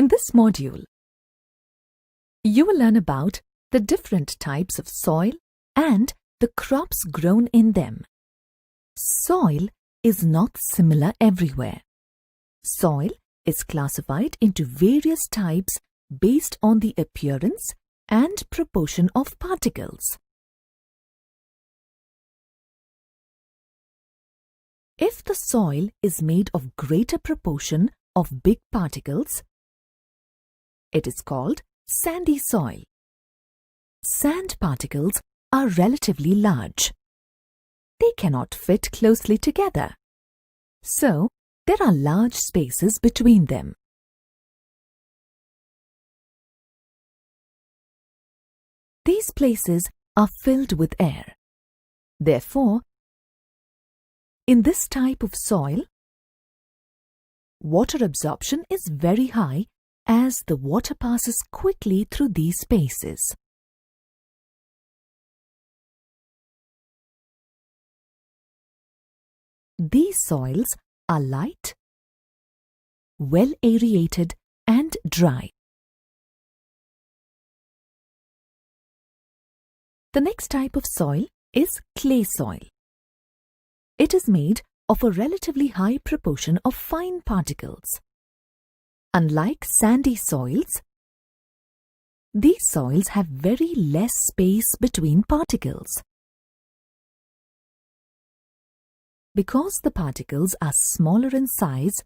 In this module, you will learn about the different types of soil and the crops grown in them. Soil is not similar everywhere. Soil is classified into various types based on the appearance and proportion of particles. If the soil is made of greater proportion of big particles, it is called sandy soil. Sand particles are relatively large. They cannot fit closely together, so there are large spaces between them. These places are filled with air. Therefore, in this type of soil, water absorption is very high as the water passes quickly through these spaces. These soils are light, well aerated and dry. The next type of soil is clay soil. It is made of a relatively high proportion of fine particles. Unlike sandy soils, these soils have very less space between particles. Because the particles are smaller in size,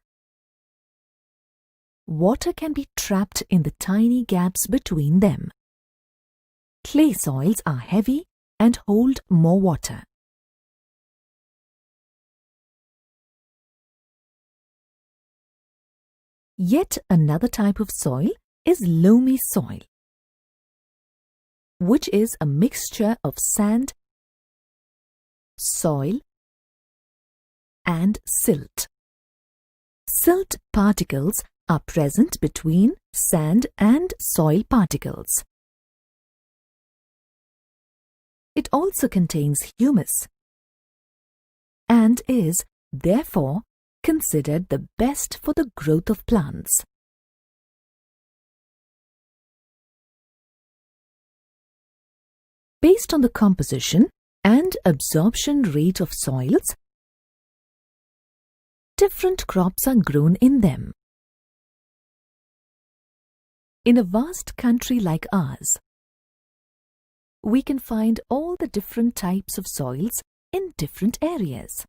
water can be trapped in the tiny gaps between them. Clay soils are heavy and hold more water. Yet another type of soil is loamy soil, which is a mixture of sand, soil, and silt. Silt particles are present between sand and soil particles. It also contains humus and is, therefore, considered the best for the growth of plants. Based on the composition and absorption rate of soils, different crops are grown in them. In a vast country like ours, we can find all the different types of soils in different areas.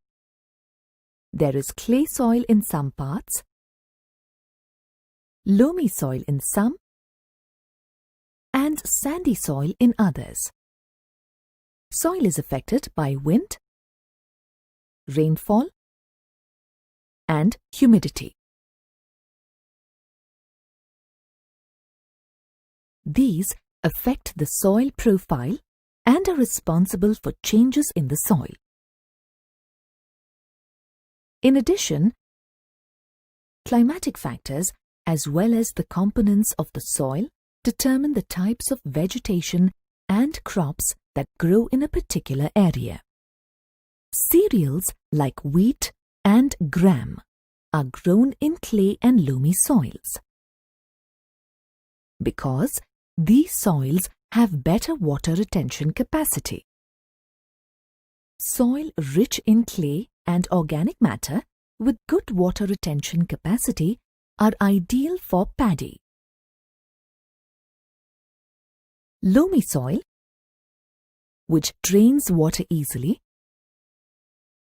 There is clay soil in some parts, loamy soil in some, and sandy soil in others. Soil is affected by wind, rainfall, and humidity. These affect the soil profile and are responsible for changes in the soil. In addition, climatic factors as well as the components of the soil determine the types of vegetation and crops that grow in a particular area. Cereals like wheat and gram are grown in clay and loamy soils because these soils have better water retention capacity. Soil rich in clay and organic matter with good water retention capacity are ideal for paddy. Loamy soil, which drains water easily,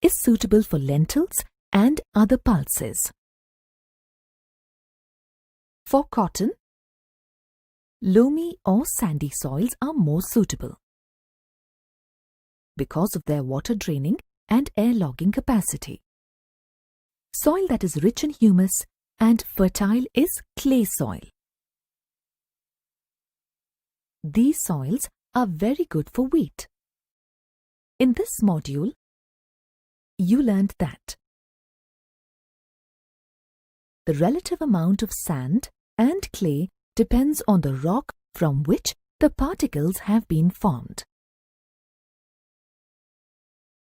is suitable for lentils and other pulses. For cotton, loamy or sandy soils are more suitable because of their water draining and air logging capacity. Soil that is rich in humus and fertile is clay soil. These soils are very good for wheat. In this module, you learned that the relative amount of sand and clay depends on the rock from which the particles have been formed.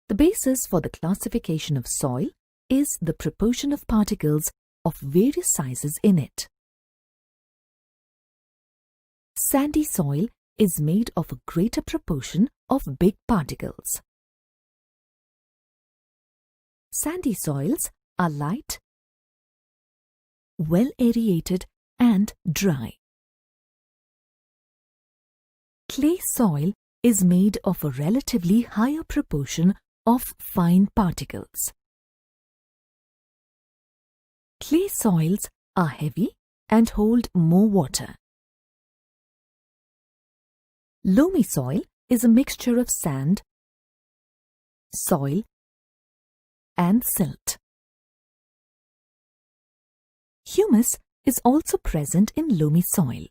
The basis for the classification of soil is the proportion of particles of various sizes in it. Sandy soil is made of a greater proportion of big particles. Sandy soils are light, well aerated and dry. Clay soil is made of a relatively higher proportion of fine particles. Clay soils are heavy and hold more water. Loamy soil is a mixture of sand, soil and silt. Humus is also present in loamy soil.